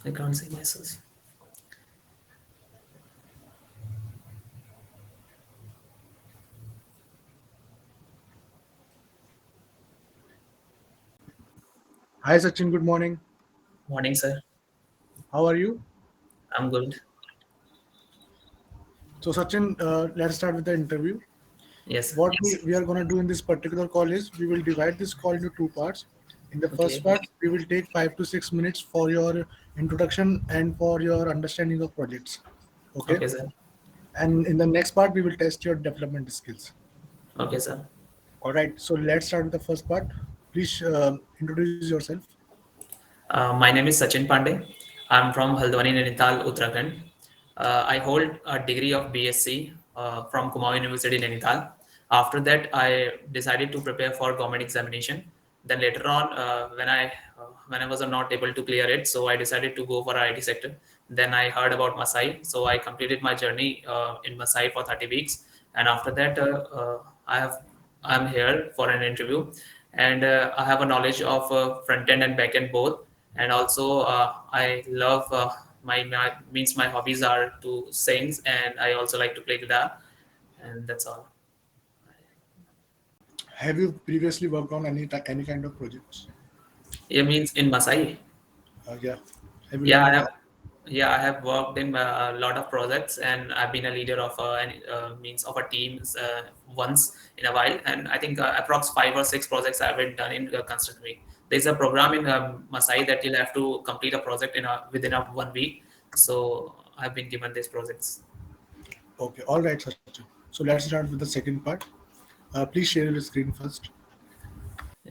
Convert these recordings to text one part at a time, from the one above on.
I can't see myself. Hi Sachin, good morning. Morning, sir. How are you? I'm good. So Sachin, let's start with the interview. Yes. What we are going to do in this particular call is we will divide this call into two parts. In the first Okay. part, we will take 5 to 6 minutes for your introduction and for your understanding of projects. Okay. Okay, sir. And in the next part, we will test your development skills. Okay, sir. All right. So let's start with the first part. Please introduce yourself. My name is Sachin Pandey. I'm from Haldwani, Nainital, Uttarakhand. I hold a degree of BSc from Kumaon University, Nainital. After that, I decided to prepare for government examination. Then later on, when I was not able to clear it, so I decided to go for IT sector. Then I heard about Masai, so I completed my journey in Masai for 30 weeks. And after that, I'm here for an interview, and I have a knowledge of front end and back end both. And also I love my means my hobbies are to sing, and I also like to play guitar, and that's all. Have you previously worked on any kind of projects? It means in Masai. Yeah. Have you Yeah, I done? have. Yeah, I have worked in a lot of projects, and I've been a leader of means of a team once in a while. And I think approx 5 or 6 projects I've been done in construction week. There's a program in Masai that you'll have to complete a project within a 1 week. So I've been given these projects. Okay. All right, Sachin. So let's start with the second part. Please share your screen first.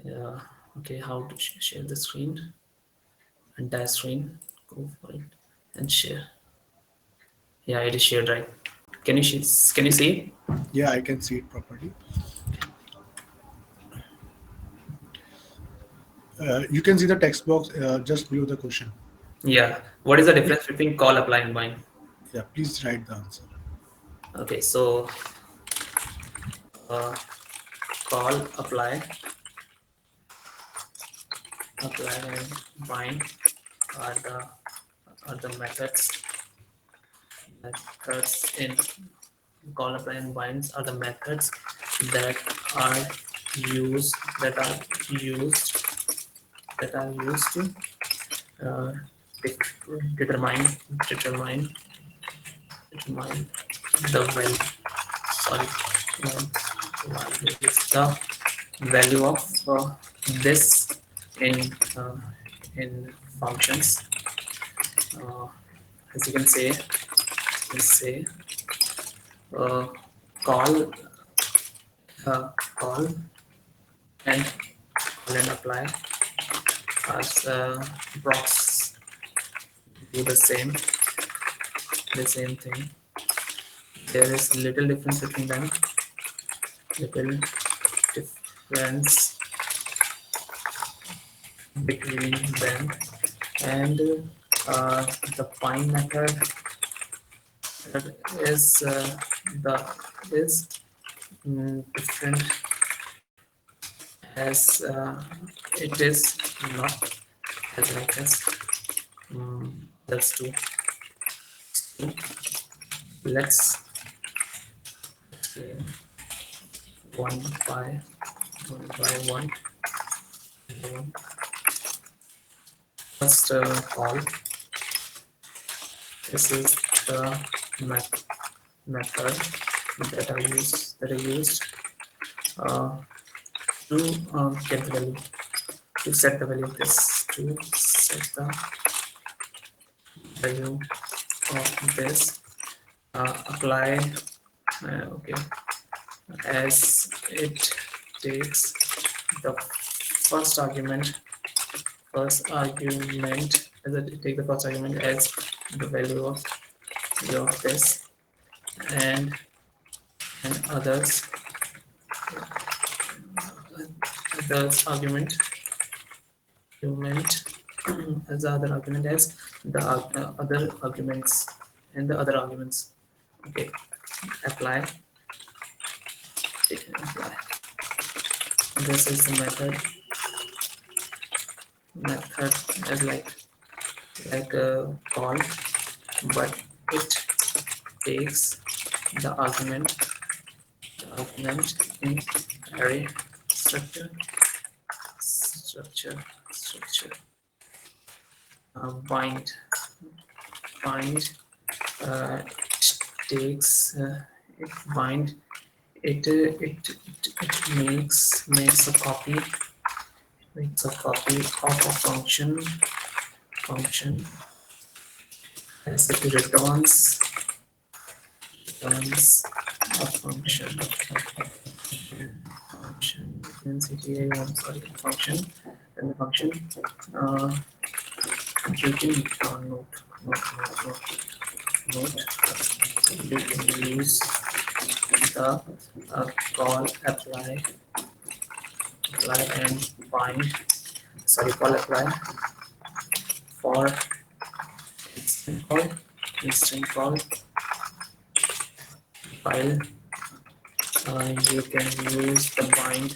Yeah. Okay. How to share the screen? Entire screen. Go for it and share. Yeah, it is shared, right? Can you see it? Yeah, I can see it properly. You can see the text box just below the question. Yeah. What is the difference between call, apply, and bind? Yeah, please write the answer. Okay, so uh, call, apply and bind are the methods in call, apply, and binds are the methods that are used that are used to uh, determine determine determine the value. Sorry, is the value of this in uh, in functions. Uh, as you can say, let's say uh, call call and apply as prox do the same thing. There is little difference between them. Little difference between them, and uh, the find method is the is different as it is not as like as that's two. Let's say one by one. First call. This is the method that I used uh, to get the value, to set the value of this, to set the value of this, apply, okay, as it takes the first argument, as it take the first argument as the value of this, and others argument as the other argument as the other arguments and the other arguments. Okay, apply. Apply. This is the method as like like a call, but it takes the argument in array structure, structure, structure. Bind, bind. It takes it bind. It makes a copy, of a function as it returns a function means one sorry function, and the function uh, you can note you can use the call apply and bind call apply for instant call file. You can use the bind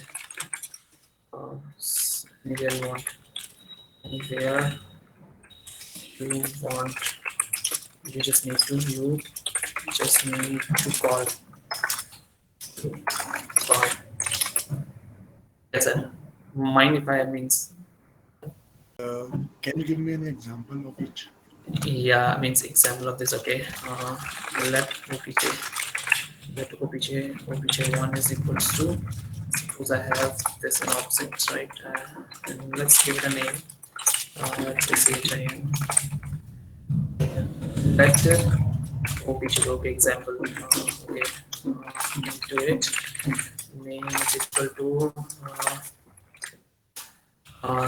anywhere you want, anywhere you want. You just need to call. Call. That's it. Mind if I means Can you give me an example of which? yeah means example of this. Okay. Let OPJ one is equals to, suppose I have this an object, right? And let's give it a name. Let's say HIM. Let OPJ okay example. Okay. To it name is equal to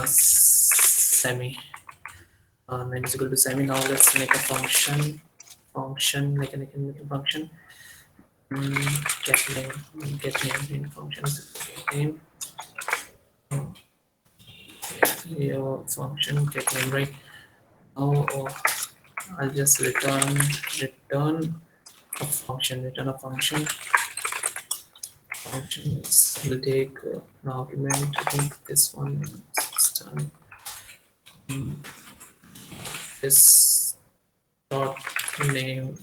semi. Name is equal to semi. Now let's make a function. Like I can make a function. Get name function is name. Your function get name, right? Now I'll just return a function. Functions will take an argument. I think this one is done. This dot name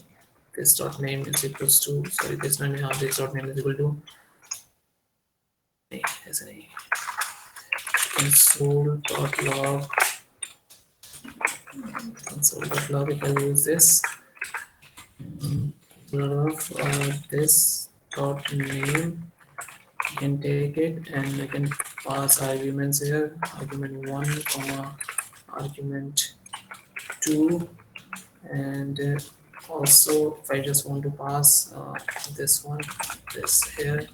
is equals to, sorry, this one this dot name is equal to a as an a console.log if I use this of this dot name, you can take it and you can pass arguments here, argument 1 comma argument 2, and also if I just want to pass this here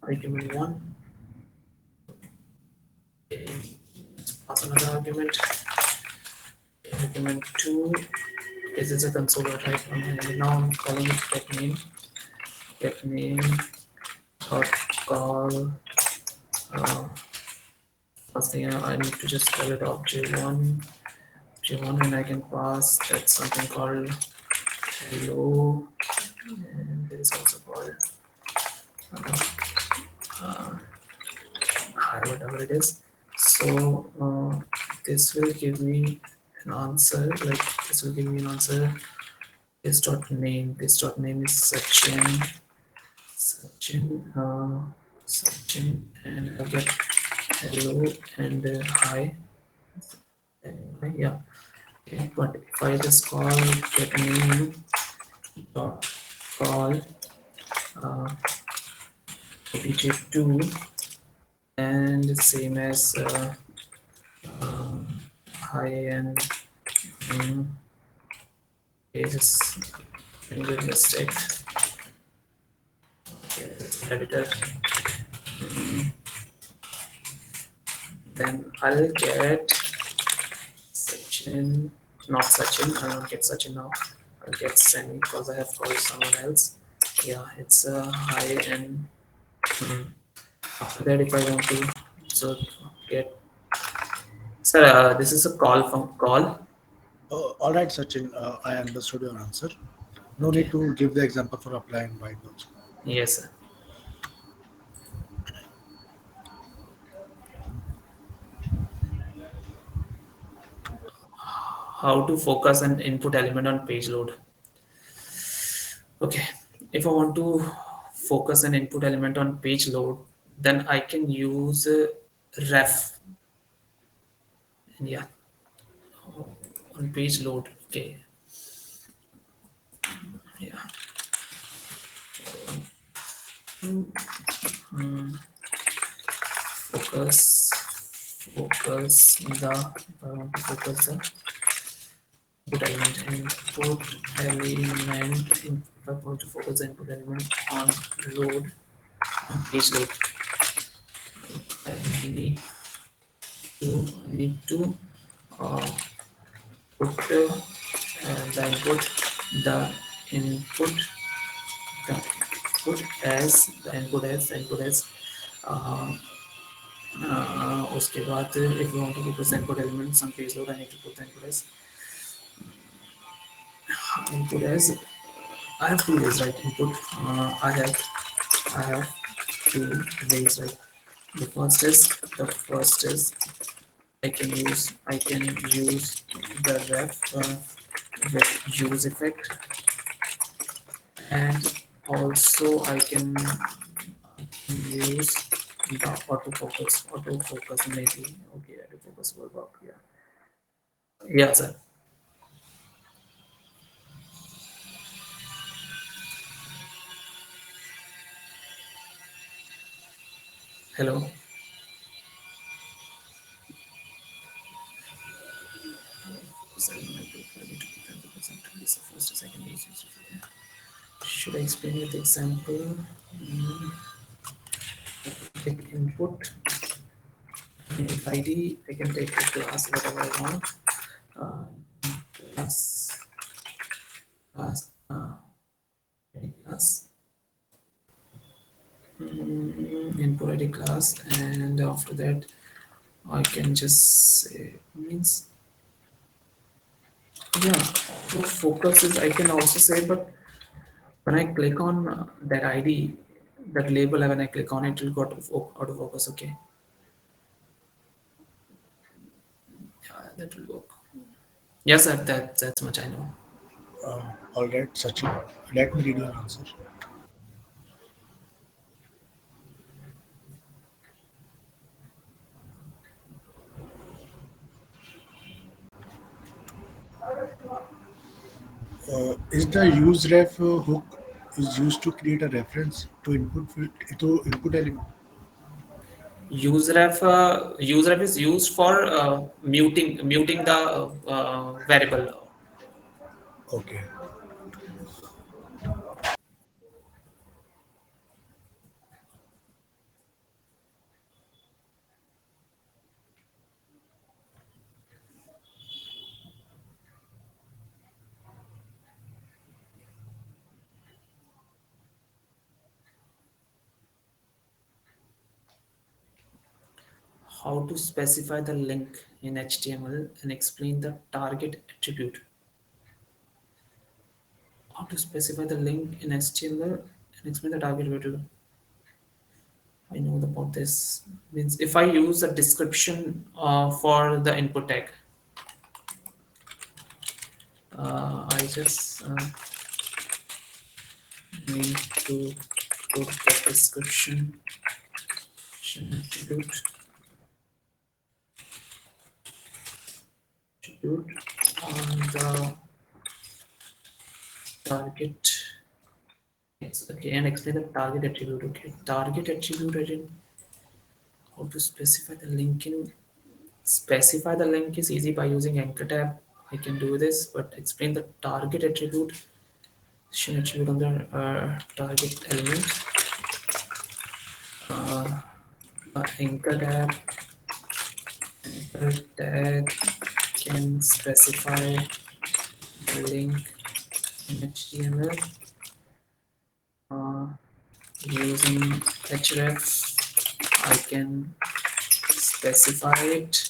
argument 1, pass another argument 2. This is a console type, and now I'm calling it get name dot call. First thing I need to just call it j1, and I can pass that something called hello, and there is also called hi, whatever it is. So this will give me an answer. Like this will give me an answer. This dot name is Sachin, and I get hello and hi. Yeah. Okay. But if I just call get name dot call obj2 and same as hi and okay, just doing a mistake. Okay, editor. Then I'll get Sachin, not Sachin. I don't get Sachin now. I'll get Semi because I have called someone else. Yeah, it's hi and after that if I want to so get. Sir, this is a call from call. All right, Sachin, I understood your answer. No Okay. need to give the example for apply and bind also. Yes, sir. How to focus an input element on page load. Okay, if I want to focus an input element on page load, then I can use ref. And yeah, on page load. Okay, yeah. Mm, focus, focus the. I want to focus the input element. If I want to focus the input element on load, on page load, I need to uh, put the input the input as uh, उसके बाद if you want to put the input elements on page load, I need to put the input as I have two ways, right? Input I have two ways, right? The first is I can use the ref use effect, and also I can use the autofocus maybe. Okay, autofocus will work. Yeah, sir. Hello. Should I explain you the example? Mm, Take input. If ID, I can take a class whatever I want. Uh, class, class, input ID class, and after that I can just say means yeah. So focus is I can also say, but when I click on that ID, that label, when I click on it, it will go to focus. Okay, yeah, that will work. Yes, sir, that's much I know. All right, Sachin. Let me read your answer. Is the use ref hook is used to create a reference to input element? Useref is used for muting the variable. Okay. How to specify the link in HTML and explain the target attribute. How to specify the link in HTML and explain the target attribute. I know about this. Means if I use a description for the input tag, I just need to put the description attribute on the target. Yes, okay, and explain the target attribute. Okay, target attribute. I didn't. How to specify the link is easy by using anchor tab. I can do this, but explain the target attribute. Attribute on the target element. Uh, anchor tag can specify the link in HTML using href. I can specify it.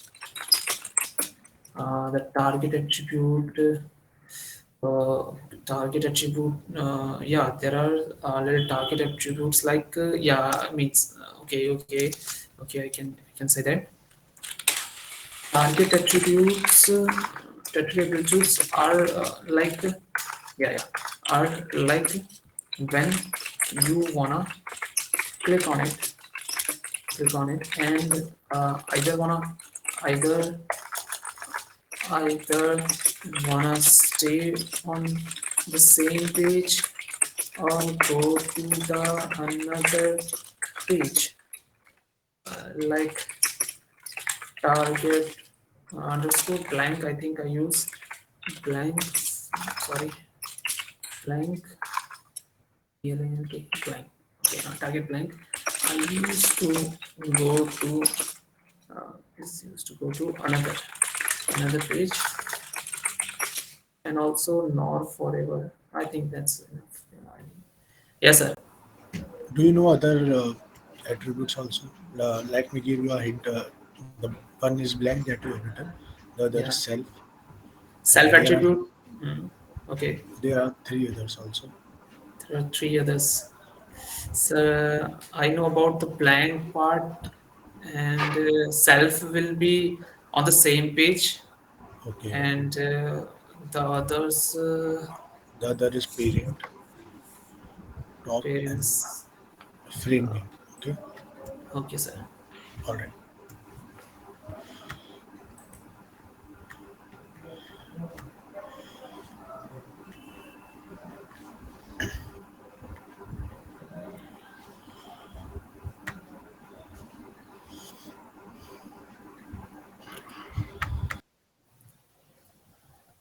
The target attribute. Uh, Target attribute. Yeah, there are little target attributes like yeah means okay. I can say that target attributes. Statutory attributes are like yeah, yeah, are like when you wanna click on it, and either either wanna stay on the same page or go to the another page, like target underscore blank. I think I use blank. Sorry, blank. BLANK blank. Okay, target blank. I used to go to this used to go to another page, and also nor forever. I think that's enough. Yeah, yes, sir. Do you know other attributes also? Let me give you a hint. The one is blank that you have written. The other is Yeah, self, self and attribute. Mm, okay, there are three others also. there are three others. So I know about the blank part, and self will be on the same page, Okay. and the others The other is parent, top, and parents. frame name. Okay. Okay, sir. All right.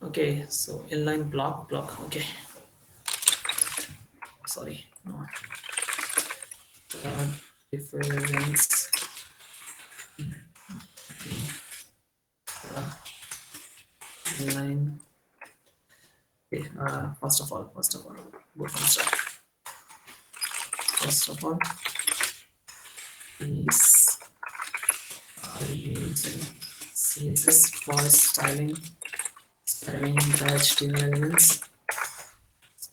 Okay, so inline block. Okay, sorry. No. Difference inline. Okay, first of all, go from start. First of all, is using CSS for styling the HTML elements,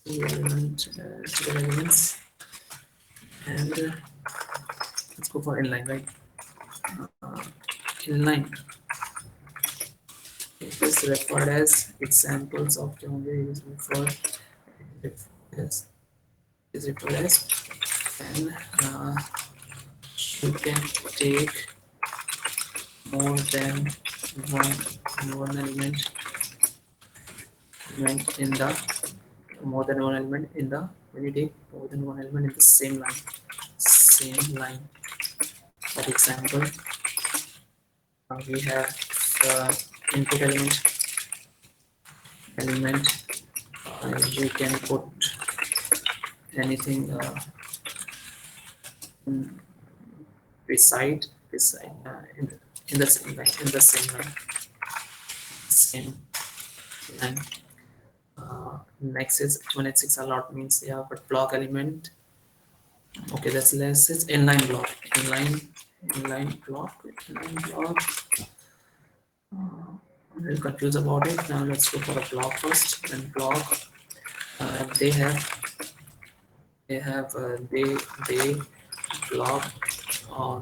HTML elements, and let's go for inline, right? Uh, Inline. It is referred as examples of Java is referred as is referred as, and you can take more than one one element in the more than one element in the when you take more than one element in the same line. For example, we have the input element. You can put anything in beside in the same line same line. Next is H1H6 a lot means yeah, but block element. Okay, that's less. It's inline block. Inline block. I'm a little confused about it. Now let's go for a block first. Then block. They they block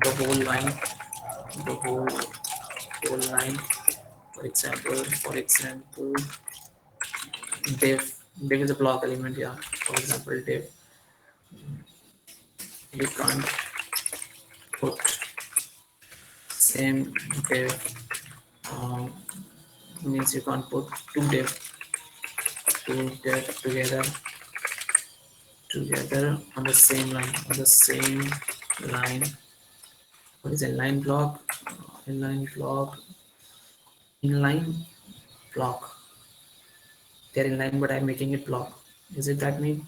the whole line. The whole line. For example, div is a block element. Yeah. For example, div. You can't put same div. Um, Means you can't put two div together on the same line. What is inline block? Inline block. Inline block. They're inline, but I'm making it block. Is it that mean?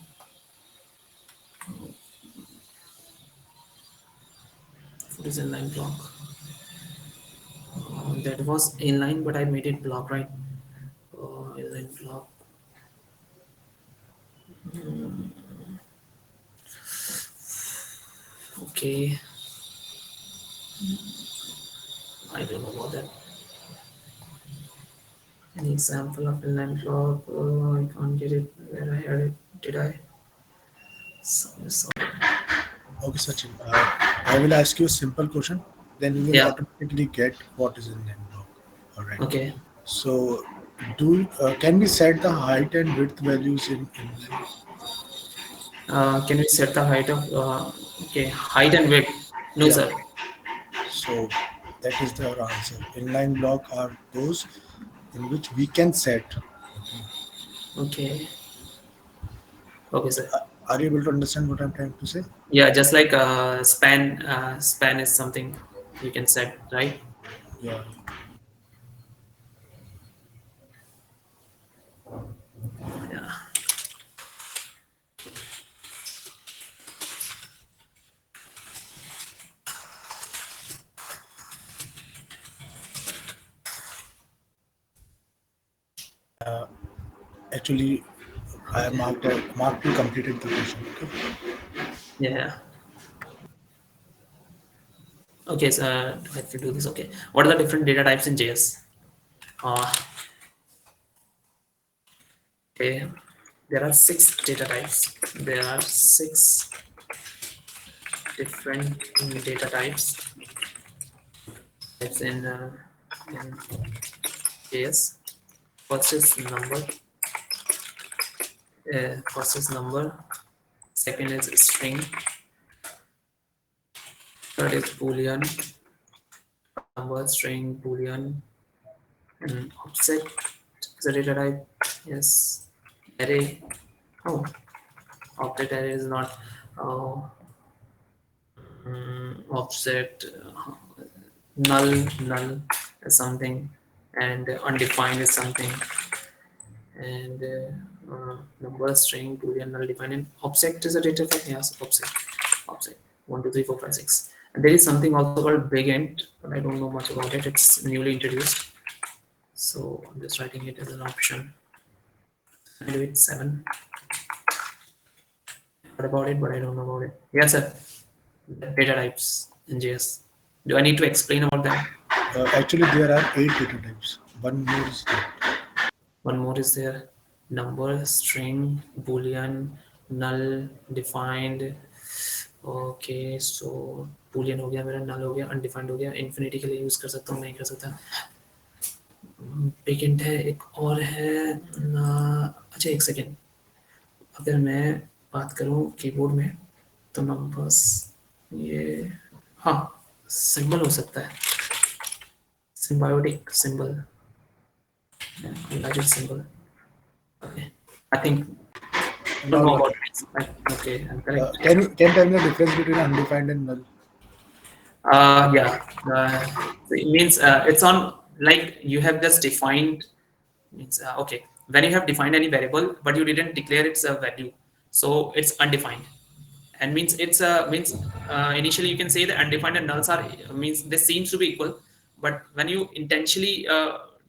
What is inline block? That was inline, but I made it block, right? Inline block. Mm, okay, I don't know about that. Any example of inline block? I can't get it where I had it. Did I? Sorry. Okay, Sachin. I will ask you a simple question. Then you will Yeah. automatically get what is in that block. All right. Okay. So Do can we set the height and width values in inline? Can we set the height of okay, height and width? No, Yeah. sir. So that is the answer. Inline block are those in which we can set. Okay. Okay, okay, sir. Are you able to understand what I'm trying to say? Yeah, just like span is something you can set, right? Yeah. Yeah, Actually, I okay, marked you completed the question. Okay. yeah. Okay, so I have to do this. Okay, what are the different data types in JS? Uh, okay, there are six data types. There are six different data types in JS. First is number. First is number. Second is string. Third is boolean. Number, string, boolean, and object is a data type. Yes. Array. Oh, object array is not. Oh, object null is something, and undefined is something, and number, string, boolean, null, defined, and object is a data type. Yes, object. 1, 2, 3, 4, 5, 6. And there is something also called big int, but I don't know much about it. It's newly introduced, so I'm just writing it as an option. I do it 7. Heard about it, but I don't know about it. Yes, sir. Data types in JS. Do I need to explain about them? Actually, there are 8 data types. One more is there. One more is there. Number, string, boolean, null, defined. Okay, so boolean हो गया मेरा, null हो गया, undefined हो गया, infinity के लिए use कर सकता हूँ, नहीं कर सकता. big int है, एक और है. अच्छा, एक सेकेंड. अगर मैं बात करूँ कीबोर्ड में, तो नंबर्स, ये, हाँ, सिंबल हो सकता है. Symbiotic symbol. Yeah, magic symbol. Okay. I think don't No, know not about yet. this. Okay, I'm correct. Can you tell me the difference between undefined and null? Yeah. So it means it's on, like you have just defined, means okay, when you have defined any variable but you didn't declare its a value, so it's undefined. And means it's means initially you can say that undefined and nulls are, means they seems to be equal, but when you intentionally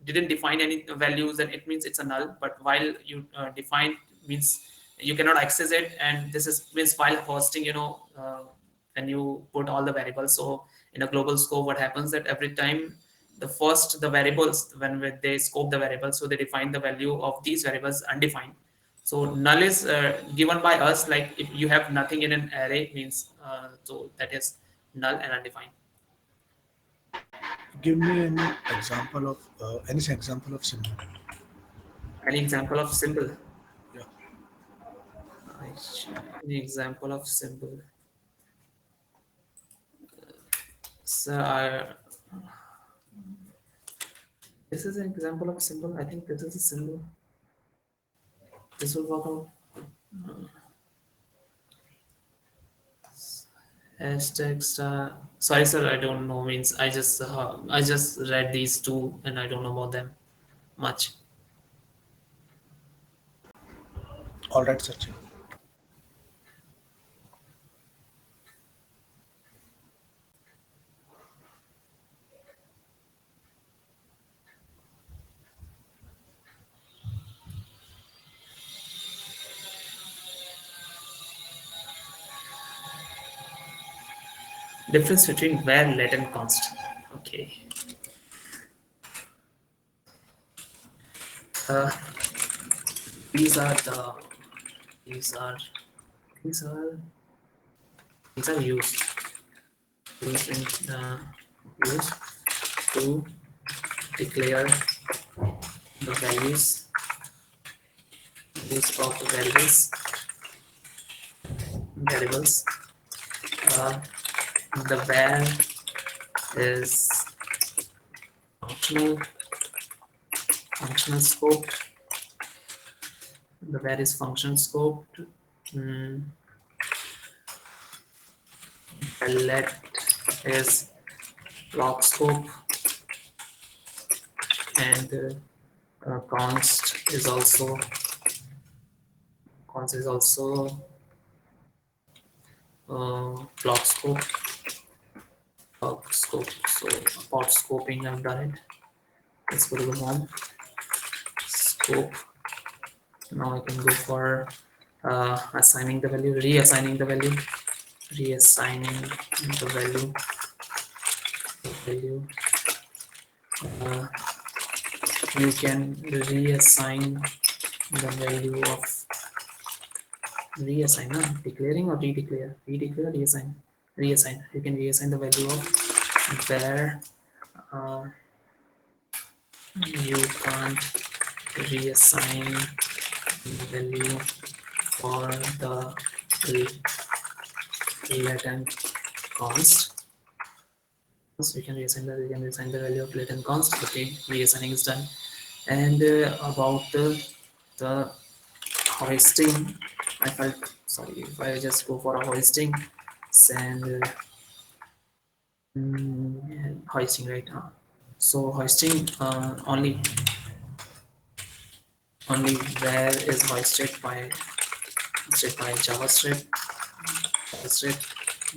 didn't define any values, then it means it's a null. But while you define, means you cannot access it, and this is means while hosting, when you put all the variables. So in a global scope, what happens that every time the variables, when they scope the variables, so they define the value of these variables undefined. So null is given by us, like if you have nothing in an array, means so that is null and undefined. Give me any example of symbol. Any example of symbol? Yeah. Any example of symbol? So this is an example of symbol. I think this is a symbol. This will work out. Hashtag star. Sorry, sir, I don't know. Means I just read these two and I don't know about them much. All right, Sachin. Difference between var, let, and const. Okay. Uh, these are the these are these are these are used to declare the values of the variables. Uh, the var is functional scope. The var is function scoped. Let is block scope, and const is also block scope. So about scoping, I've done it. Let's go to the home scope. Now I can go for assigning the value, reassigning the value. Uh, you can reassign the value of declaring or redeclare, reassign. You can reassign the value of where you can't reassign the value for the latent const. So you can reassign the value of latent const. Okay, reassigning is done. And about the hoisting, if I just go for a hoisting, and hoisting right now. So hoisting only where is hoisted by JavaScript,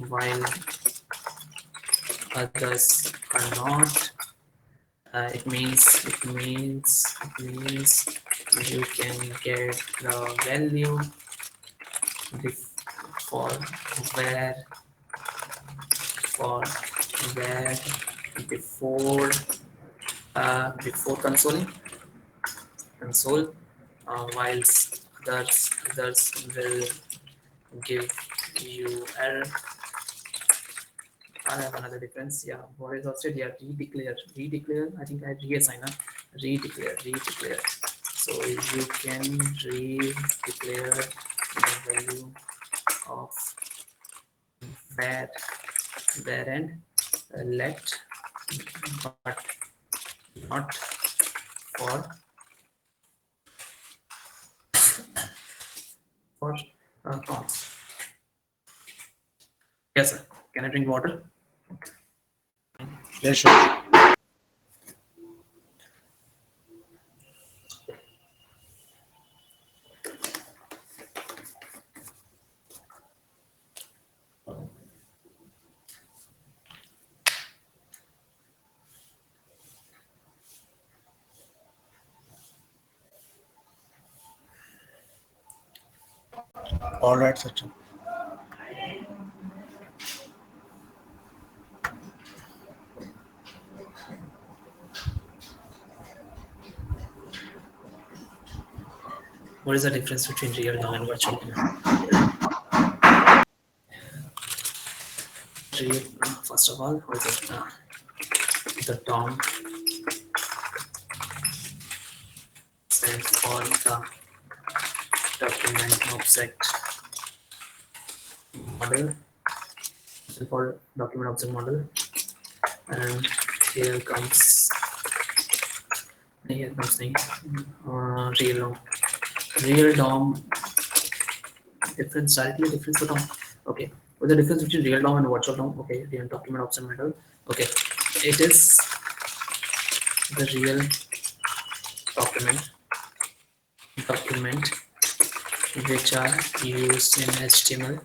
while others are not. It means you can get the value for where before console, whilst others will give you error. I have another difference. Yeah, what is hosted? Yeah, redeclare. I think I reassign. Redeclare. So you can redeclare the value of var and let, but not for const. Yes, sir. Can I drink water? Yeah, sure. All right, Sachin. What is the difference between real DOM and virtual DOM? First of all, what is it? The DOM stands for the document object model. For document object model, and here comes the real DOM. Difference for DOM. Okay, what's the difference between real DOM and virtual DOM? Okay, real document object model. Okay, it is the real document which are used in HTML.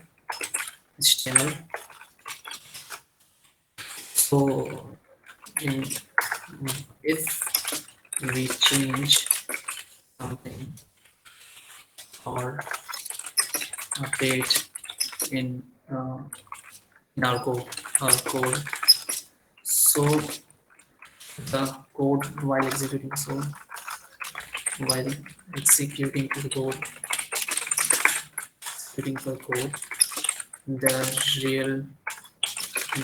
So if we change something or update in our code, so the code while executing the code, the real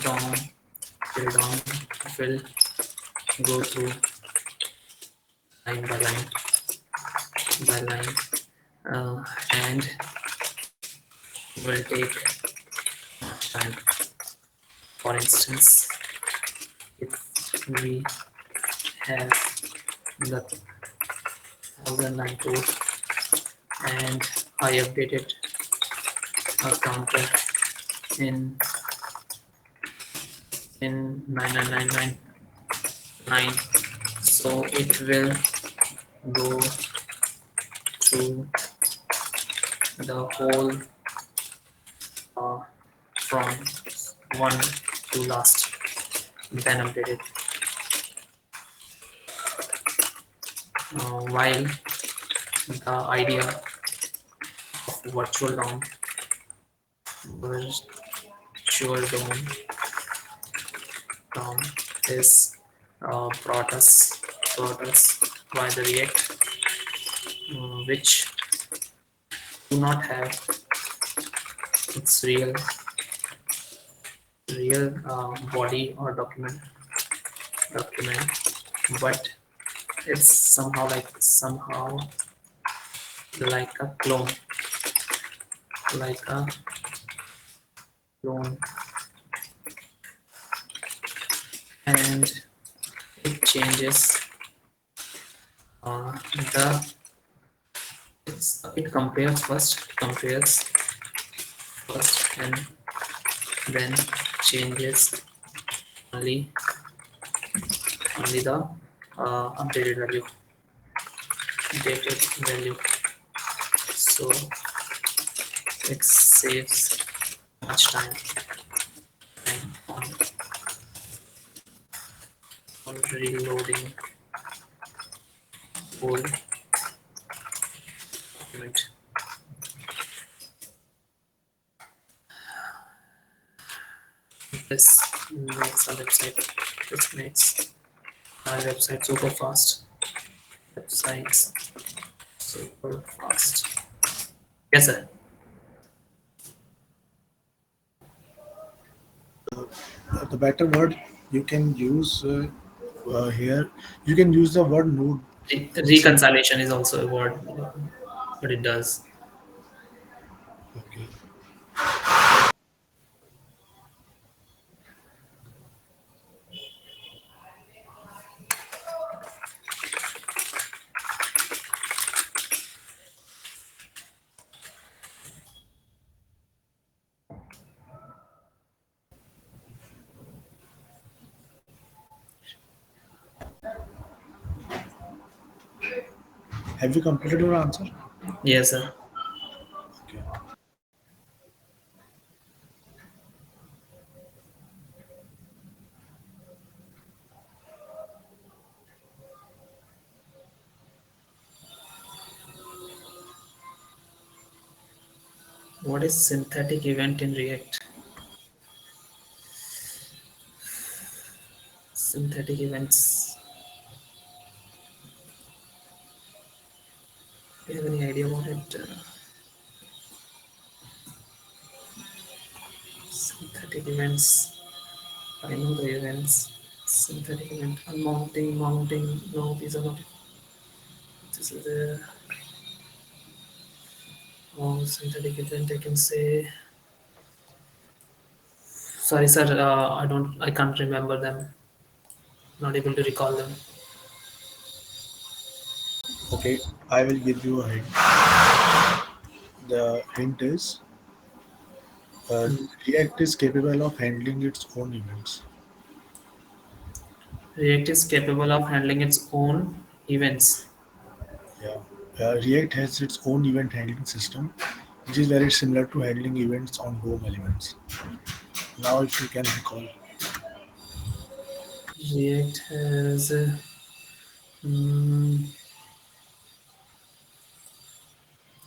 DOM will go through line by line by line, and will take time. For instance, if we have the 1000 line code and I updated a counter in 99999, so it will go through the whole uh, from one to last, then updated. While the idea of virtual DOM is brought us by the React, which do not have its real body or document, but it's somehow like a like a clone, and it changes the it compares first and then changes only the updated value, so it saves much time on reloading old document. This makes our website this makes our website websites super fast. Yes, sir. The better word you can use here, you can use the word node instead. Reconciliation is also a word, but it does. Okay. Have you completed your answer? Yes, sir. Okay. What is synthetic event in React? Synthetic events. Do you have any idea about it? Synthetic events. I know the events. Synthetic event. Mounting. No, these are not. This is the synthetic event. I can say. Sorry, sir. I don't. I can't remember them. Not able to recall them. Okay, I will give you a hint. The hint is Hmm. React is capable of handling its own events. React is capable of handling its own events. Yeah. React has its own event handling system, which is very similar to handling events on DOM elements. Now, if you can recall, React has. Mm,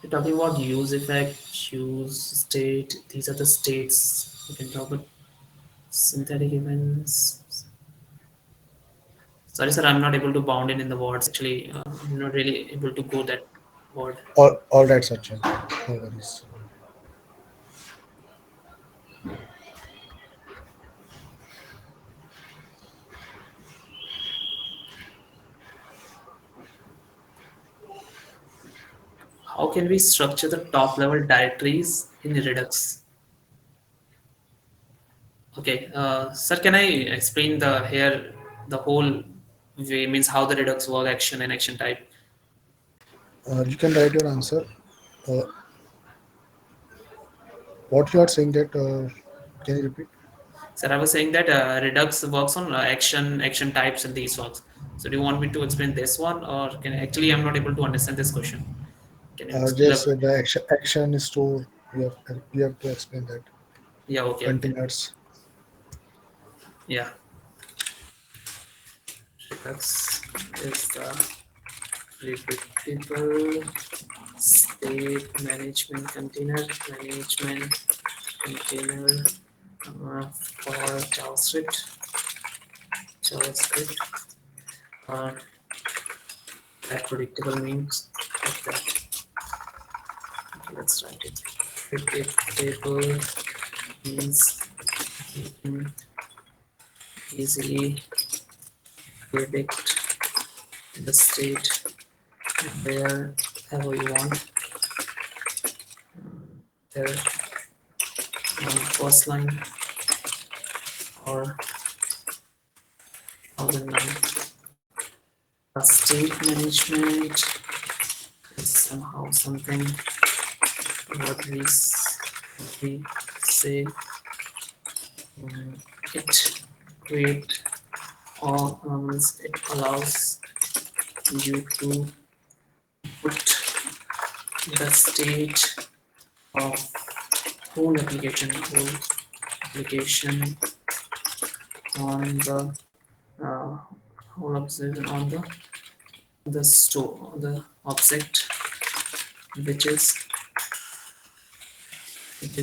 you're talking about use effect, use state. These are the states. You can talk about synthetic events. Sorry, sir, I'm not able to bound in the words. Actually, I'm not really able to go that word. all right, Sachin. No worries. How can we structure the top level directories in Redux? Okay, sir, can I explain the here the whole way means how the Redux work, action and action type? You can write your answer. Uh, what you are saying that can you repeat? Sir, I was saying that Redux works on action types, and these works. So, do you want me to explain this one, or can actually I'm not able to understand this question? Can you Just elaborate? the action store. You have to explain that. Yeah, okay, okay. Containers. Yeah, Redux is the repeatable state management container for JavaScript. Uh, that predictable means like that. Okay, let's write it. Predictable means you can easily predict the state wherever you want. There on first line or other line. State management is somehow something what we say it create or it allows you to put the state of whole application on the uh, whole application on the store the object which is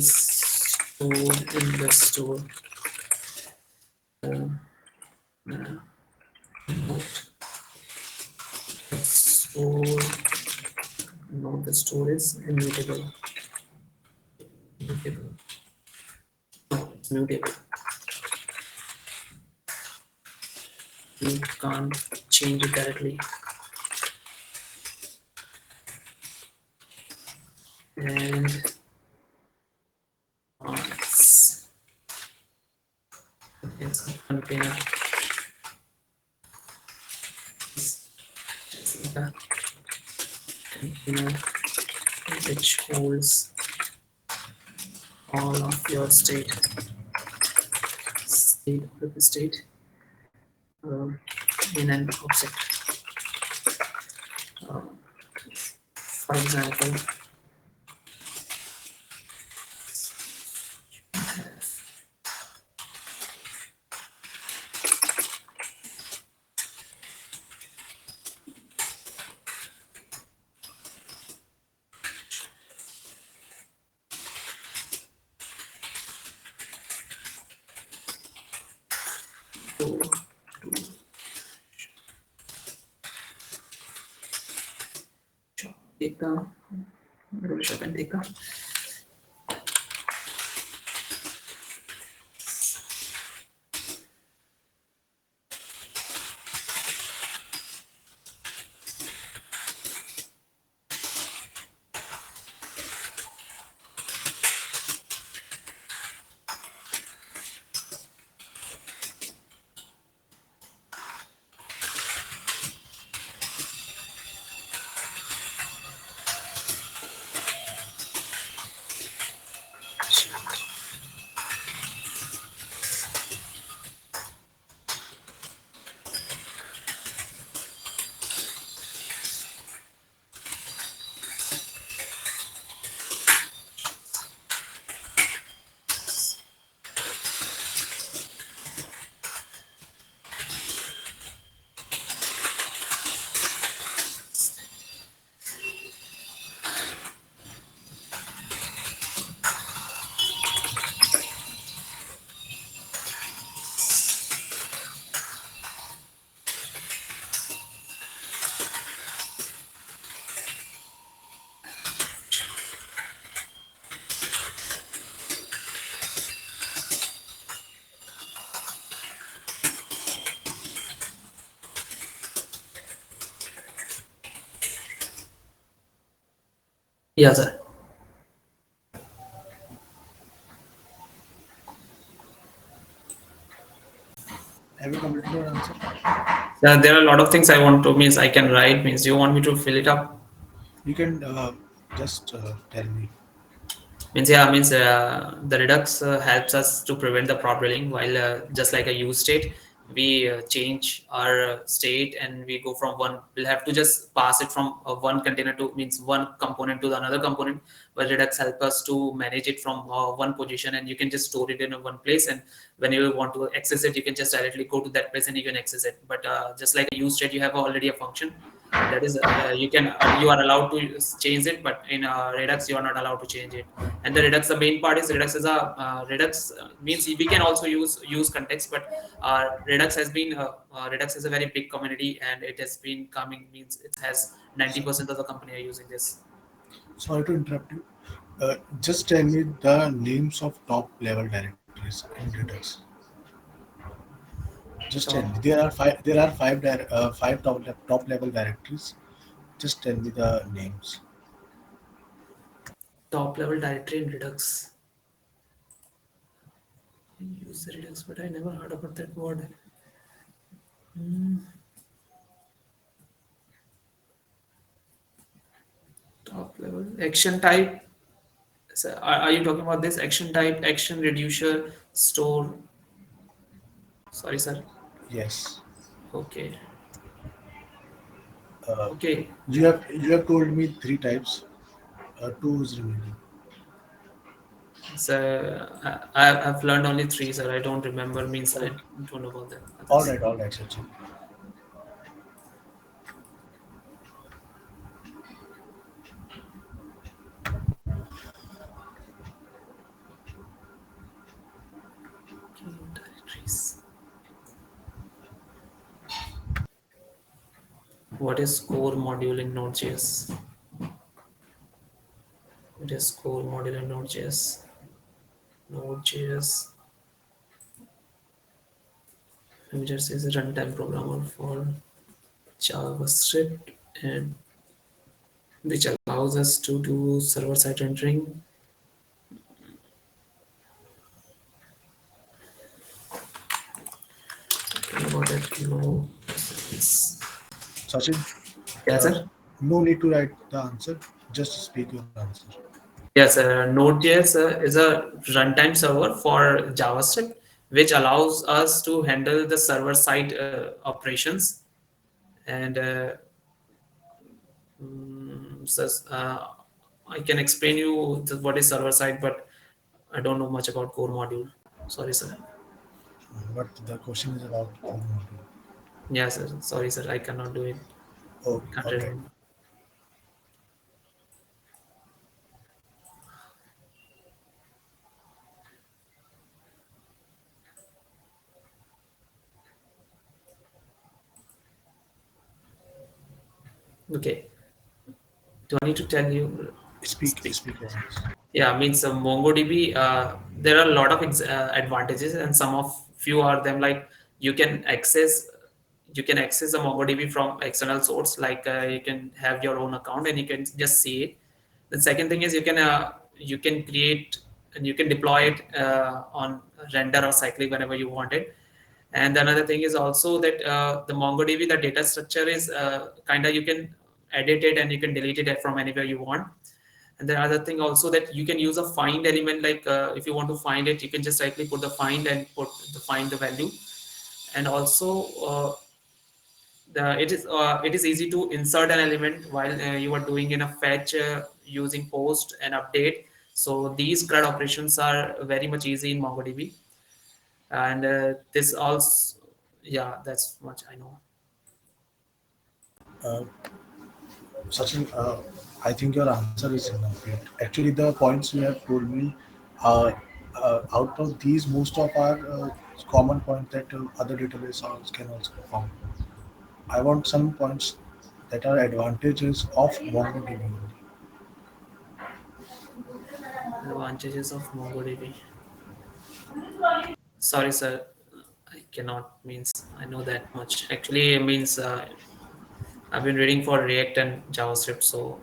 stored in the store uh, uh, store not the store is immutable no it's mutable you can't change it directly and it's a container it's a container which holds all of your state um, in an object. Um, for example, take the go to shop and take the Yeah, sir. Have you completed your answer? There are a lot of things I want to means I can write means you want me to fill it up. You can just tell me. Means the redux helps us to prevent the prop drilling while just like a use state we change our state and we go from one we'll have to just pass it from one container to means one component to the another component, but redux help us to manage it from one position and you can just store it in one place, and when you want to access it you can just directly go to that place and you can access it. But just like a use state you have already a function that is you are allowed to change it, but in redux you are not allowed to change it. And the redux, the main part is redux is a redux means we can also use context, but redux has been redux is a very big community and it has been coming means it has So, 90% of the company are using this. sorry to interrupt you. Just tell me the names of top level directories in Redux. Just tell top me. There are five top level directories. Just tell me the names. top level directory in redux. I use the redux but I never heard about that word. Hmm, top level action type. So are you talking about this action type, action reducer, store? Sorry sir. Yes. Okay. Uh, Okay. you have told me three types. Two is remaining. So I've learned only three, sir. I don't remember. Means I Okay. don't know about the All others. right. All right, Sachin. Okay, directories. What is core module in Node.js? What is core module in Node.js? Node.js. Just is a runtime programmer for JavaScript and which allows us to do server-side rendering. Okay, about that, no. Sachin, Yes, uh, sir. no need to write the answer. Just speak your answer. Yes, Node.js is a runtime server for JavaScript, which allows us to handle the server-side operations. And so, I can explain you what is server-side, but I don't know much about core module. Sorry, sir. But the question is about core module. Yeah, sir. Sorry, sir. I cannot do it. Okay. Can't All right. remember. Okay. Do I need to tell you? Speak. Speak. Speak your answer. Yeah, means MongoDB. There are a lot of advantages, and some of few are them like you can access you can access the MongoDB from external source. Like you can have your own account and you can just see it. The second thing is you can create and you can deploy it on render or cyclic whenever you want it. And another thing is also that the MongoDB, the data structure is kind of you can edit it and you can delete it from anywhere you want. And the other thing also that you can use a find element, like if you want to find it you can just directly put the find and put the find the value. And also it is easy to insert an element while you are doing in a fetch using post and update. So these CRUD operations are very much easy in MongoDB. And this also, yeah, that's much I know. Uh, Sachin, I think your answer is incomplete. Actually, the points you have told me, uh, out of these, most of are common points that other database can also perform. I want some points that are advantages of MongoDB only. Advantages of MongoDB. Sorry, sir. I cannot means I know that much. Actually, it means I've been reading for React and JavaScript, so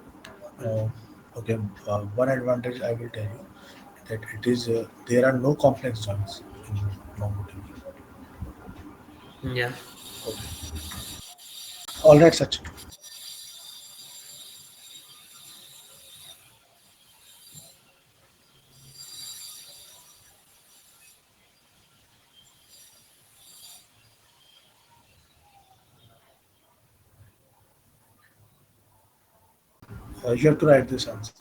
Uh, mm, Okay, one advantage I will tell you that it is there are no complex joints in MongoDB. Yeah. Okay. All right, Sachin. You have to write this answer.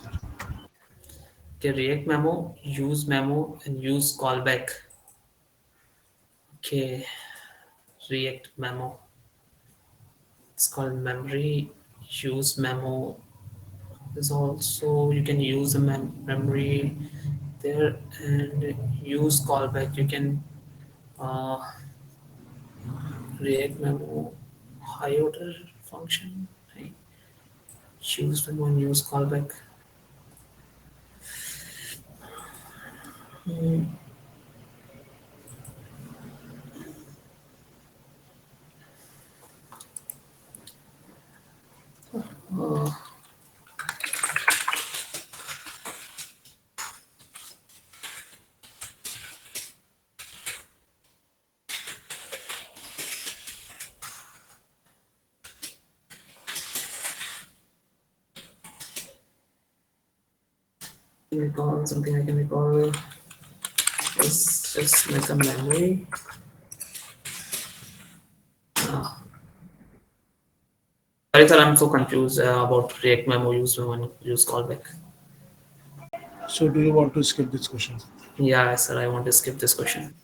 Okay, React memo, and use callback. Okay, React memo. It's called memory. Use memo. There's also you can use the memory there and use callback. You can uh, React memo high order function. Right? Use memo and use callback. Hmm. Uh, recall something I can recall is just like a memory. Uh, Sorry, sir, I'm so confused about React memo use memo and use callback. So, do you want to skip this question? Yeah, sir, I want to skip this question.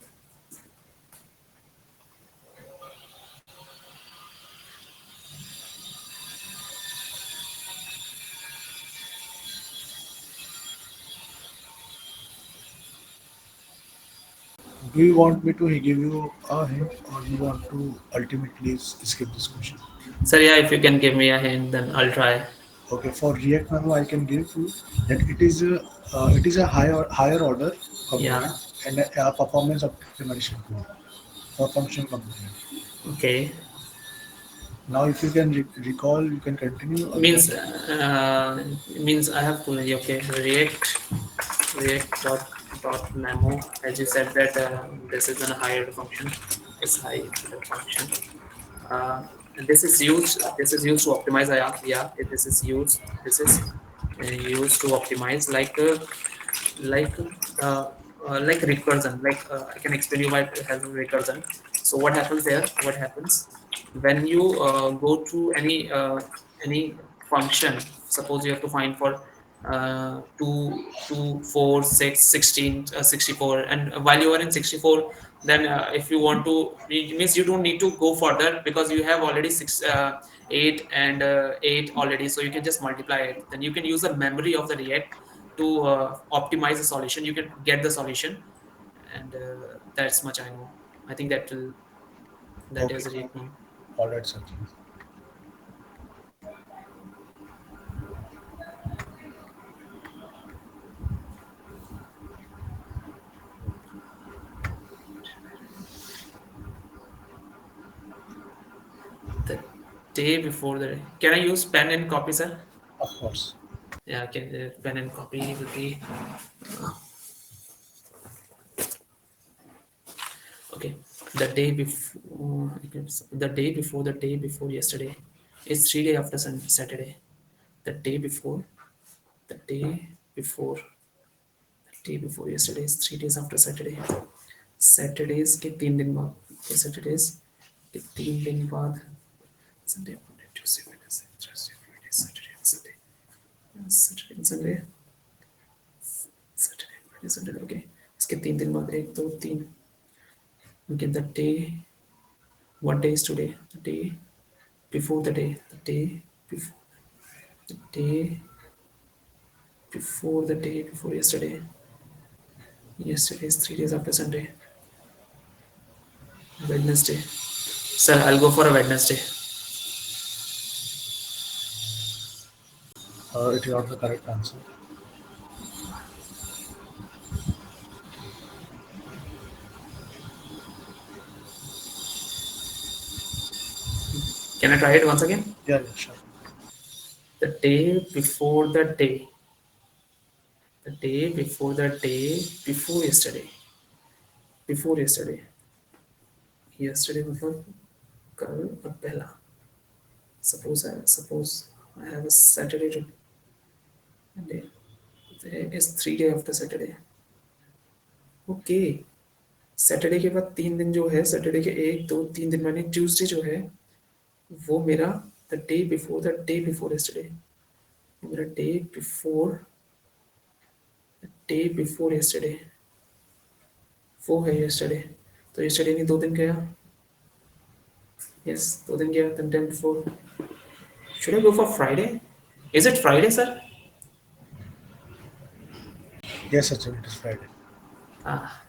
Do you want me to give you a hint, or you want to ultimately skip this question? Sir, yeah, if you can give me a hint, then I'll try. Okay, for React Memo, I can give you that it is a higher order Yeah. component and a performance optimization tool for functional component. Okay. Now, if you can recall, you can continue. Means Otherwise, uh, means I have to okay React dot memo, as you said that this is a higher function. It's high function. Uh, and this is used to optimize. Yeah, this is used. This is used to optimize like uh, like recursion. I can explain you why it has a recursion. So what happens there? What happens when you go to any function? Suppose you have to find for 2 2 4 6 16 64, and while you are in 64, then if you want to, it means you don't need to go further because you have already 8 and 8 already, so you can just multiply it. Then you can use the memory of the React to optimize the solution. You can get the solution, and that's much I know. I think that okay, is React now. all right, Sachin. The day before the can I use pen and copy, sir? Of course. Yeah, can pen and copy will be okay. The day before, the day before yesterday is 3 day after Saturday. The day before, the before, the day before yesterday is 3 days after Saturday. Saturdays के 3 दिन बाद. Okay, Saturdays के 3 दिन बाद. Sunday, Monday, Tuesday, Wednesday, Thursday, Friday, Saturday, and Sunday. Saturday and Sunday. Saturday, Friday, Sunday. Okay. इसके 3 दिन बाद 1 2 3. Okay, the day. What day is today? The day before the day. The day before. The day before the day before yesterday. Yesterday is 3 days after Sunday. Wednesday. Sir, I'll go for a Wednesday. It is not the correct answer. Can I try it once again? Yeah, yeah, sure. The day before the day. The day before the day before yesterday. Before yesterday. Yesterday मतलब कल और पहला. Suppose I have a Saturday day. There is 3 day after Saturday. Okay. Saturday के बाद 3 दिन जो है, Saturday के 1 2 3 दिन मैंने ट्यूसडे जो है वो मेरा द डे बिफोर यस्टरडे, मेरा डे बिफोर यस्टरडे वो है यस्टरडे. तो यस्टरडे नहीं 2 दिन गया. यस 2 दिन गया. Then time before. Should I go for Friday? Is it Friday sir? Yes, Sachin, it is Friday. Ah,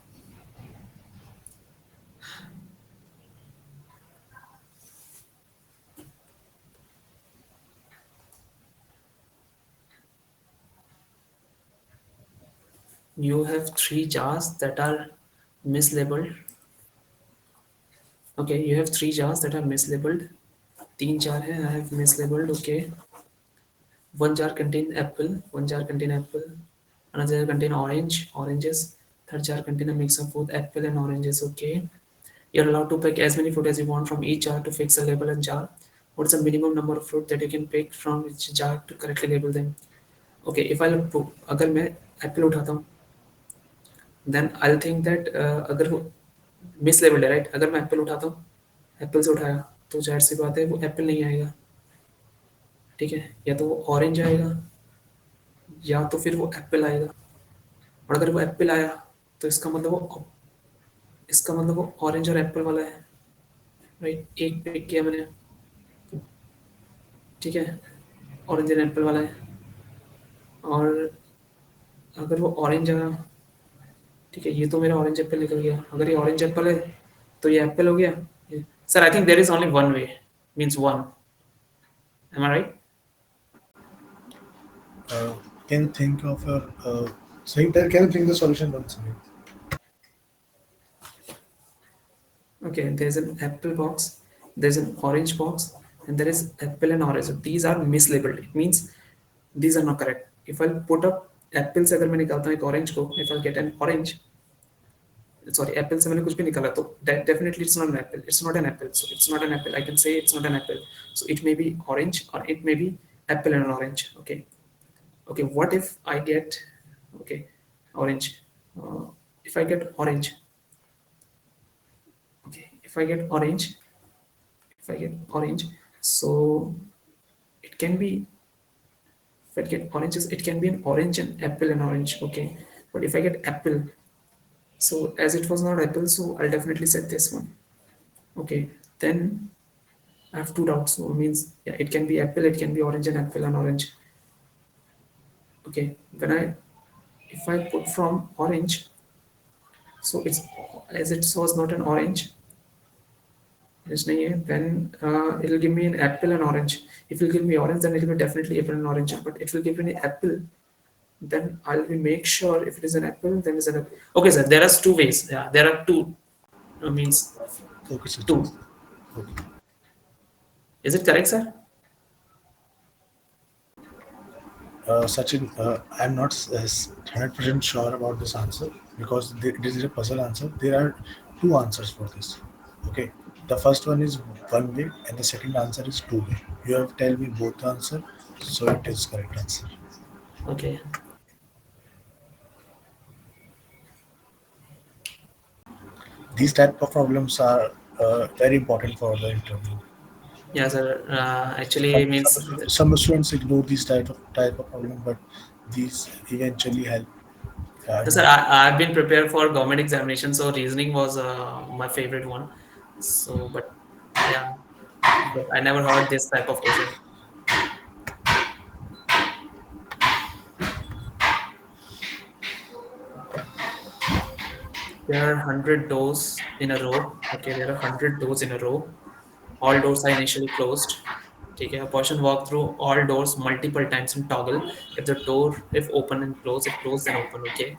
you have 3 jars that are mislabeled. Okay, you have 3 jars that are mislabeled. 3 jar है, I have mislabeled. Okay, one jar contain apple, one jar contain apple, another jar contain oranges, third jar contain a mix of both apple and oranges. Okay, you're allowed to pick as many fruit as you want from each jar to fix a label and jar. What's the minimum number of fruit that you can pick from each jar to correctly label them? Okay, if I look, अगर मैं apple उठाता हूँ, then I'll think that अगर वो mislabeled है, right? अगर मैं apple उठाता हूँ, apple से उठाया, तो जाहिर सी बात है वो apple नहीं आएगा. ठीक है, या तो वो ऑरेंज आएगा या तो फिर वो एप्पल आएगा. और अगर वो एप्पल आया तो इसका मतलब वो ऑरेंज और एप्पल वाला है. राइट, एक पिक किया मैंने. ठीक है, ऑरेंज एंड एप्पल वाला है. और अगर वो ऑरेंज आया, ठीक है, ये तो मेरा ऑरेंज एप्पल निकल गया. अगर ये ऑरेंज एप्पल है तो ये एप्पल हो गया. Sir I think there is only one way, means one. Am I right? Can you think of your can you think the solution once again? Okay, there's an apple box, there's an orange box, and there is apple and orange. So these are mislabeled. It means these are not correct. If I'll put up apple से अगर मैं निकालता हूँ एक orange को, if I'll get an orange, sorry, apple से मैंने कुछ भी निकाला तो definitely it's not an apple. It's not an apple. So it's not an apple. I can say it's not an apple. So it may be orange or it may be apple and orange. Okay. Okay. What if I get okay orange? If I get orange. Okay. If I get orange, so it can be, if I get oranges, it can be an orange and apple and orange. Okay, but if I get apple, so as it was not apple, so I'll definitely set this one. Okay, then I have 2 doubts. So it means yeah, it can be apple, it can be orange and apple and orange. Okay, if I put from orange, so it's as it was not an orange. Then it'll give me an apple and orange. If it'll give me orange, then it'll be definitely apple and orange. But if it'll give me an apple, then I'll be make sure if it is an apple, then it's an apple. Okay, sir. There are 2 ways. Yeah, there are two. Means Okay, Sachin. two. Okay. Is it correct, sir? Sachin, I'm not 100% sure about this answer because this is a puzzle answer. There are 2 answers for this. Okay, the first one is one way, and the second answer is 2 way. You have tell me both the answer, so it is correct answer. Okay. These type of problems are very important for the interview. Yeah, sir. Some, Actually, means some students ignore these type of problem, but these eventually help. no, In sir. the, I've been prepared for government examination, so reasoning was my favorite one. So, but yeah, but I never heard this type of question. There are 100 doors in a row. Okay, there are 100 doors in a row. All doors are initially closed. Okay, a person walk through all doors multiple times and toggle. If the door if open and close, if closed then open. Okay.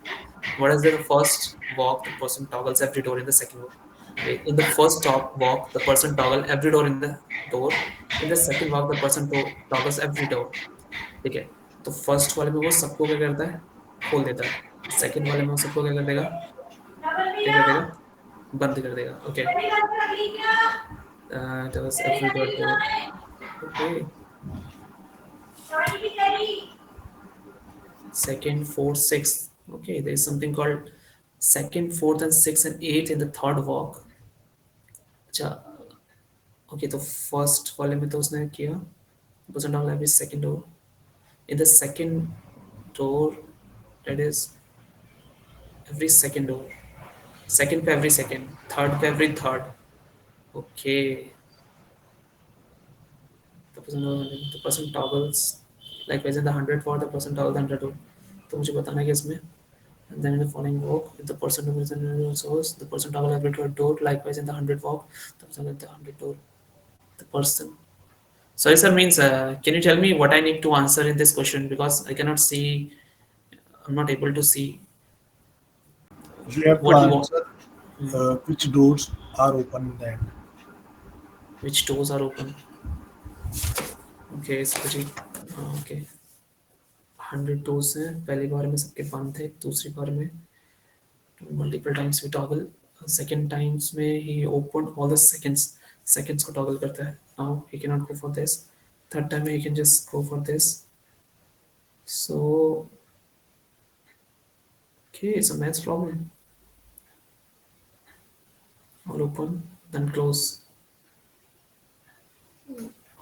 What is the first walk? The person toggles every door in the second walk. Okay. In the first walk, the person toggle every door in the door. In the second walk, the person toggles every door. ठीक है. तो first वाले में वो सबको क्या करता है, खोल देता है। सेकंड वाले में वो सबको क्या कर देगा, क्या कर देगा, बंद कर देगा। Okay, it was every door. Okay, second, fourth, sixth. Okay, there is something called second, fourth, and sixth and eighth in the third walk. अच्छा, ओके, तो फर्स्ट वाले में तो उसने किया, wasn't all every second door. In the second door, that is every second door. Second पे every second, third पे every third. Okay, the person toggles likewise in the 100 for the person toggle the 100 door. तो मुझे बताना है कि इसमें, and then in the following walk, if the person toggles the 100 source, the person toggle every door likewise in the 100 walk, the person at the 100 door, the person. Sorry, sir. Means, can you tell me what I need to answer in this question because I cannot see. I'm not able to see You have to what you want. answer Hmm. which doors are open in the end. Which doors are open? Okay, Saji. Okay, 100 doors हैं। पहली बार में सबके बंद थे, दूसरी बार में multiple times we toggle, second times में he opened all the seconds को toggle करता है। Now he cannot go for this, third time he can just go for this। So okay, it's a maths problem। All open then close।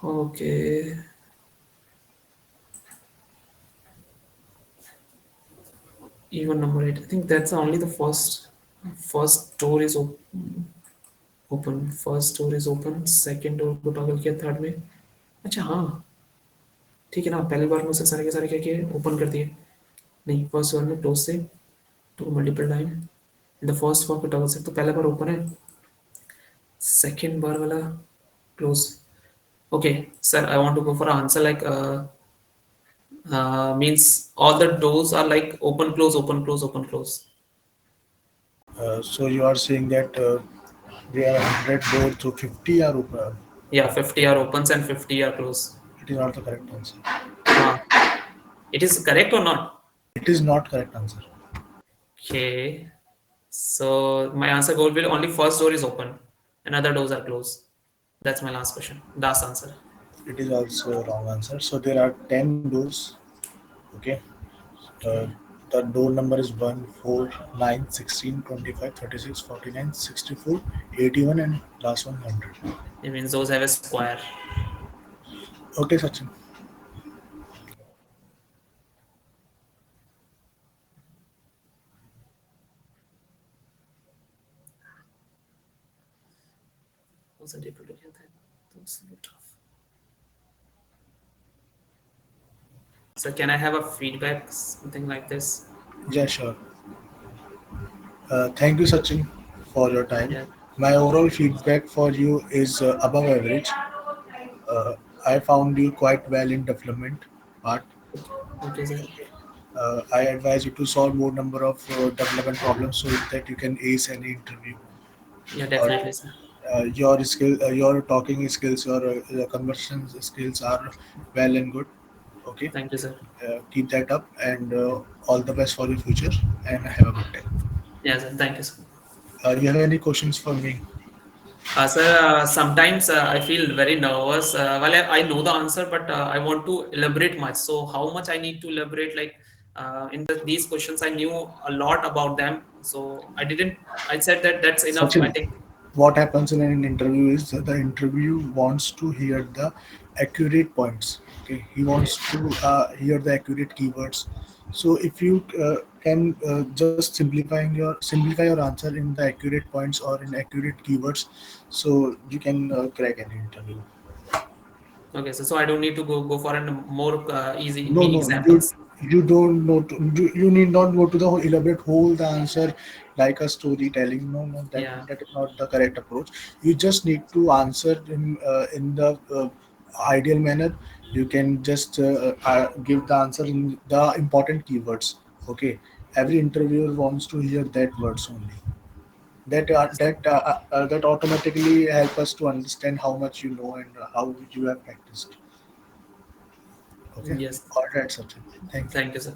Okay, even number 8, I think that's only the first door is open, first door is open, second door को toggle किया third में। अच्छा हाँ, ठीक है ना, पहली बार में उसे सारे के सारे क्या किए, ओपन कर दिए। नहीं, फर्स्ट वन में क्लोज से two multiple time in the first four को टॉगल से, तो पहला बार ओपन है, सेकंड बार वाला close. Okay sir, I want to go for answer like means all the doors are like open close open close open close। So you are saying that there are 100 doors, so 50 are open. Yeah, 50 are opens and 50 are close। It is not the correct answer. हाँ, it is correct or not? It is not correct answer. Okay, so my answer goal will only first door is open and other doors are closed. That's my last question, last answer। It is also wrong answer. So there are 10 doors. Okay. Uh, Okay, the door number is 1, 4, 9, 16, 25, 36, 49, 64, 81, and last one 100. it means those have a square। Okay, Sachin. Wasn't able to get that, those a bit tough। So can I have a feedback, something like this? Yeah, sure. Thank you, Sachin, for your time. Yeah, My overall feedback for you is above average. Uh, I found you quite well in development part. okay, okay sir, I advise you to solve more number of development problems so that you can ace any interview. yeah Or definitely sir, your talking skills, your conversion skills are well and good. Okay, thank you sir। keep that up, and all the best for your future. And have a good day. Yeah sir, thank you sir। You have any questions for me? Sir, sometimes I feel very nervous. Well, I know the answer, but I want to elaborate much. So, how much I need to elaborate? Like these questions, I knew a lot about them. So, I didn't. I said that that's enough. I Sachin, think. what happens in an interview is that the interview wants to hear the accurate points. Okay, he wants to hear the accurate keywords. So if you can just simplify your answer in the accurate points or in accurate keywords, so you can crack any interview. Okay, so I don't need to go for an more easy No, me no, you examples. you don't know you need not go to the whole elaborate whole the answer like a storytelling. No, no, Yeah, that is not the correct approach. You just need to answer in the ideal manner. You can just give the answer in the important keywords. Okay, every interviewer wants to hear that words only. That automatically help us to understand how much you know and how you have practiced. Okay, yes. all right, Sachin. Thank you. Thank you, sir.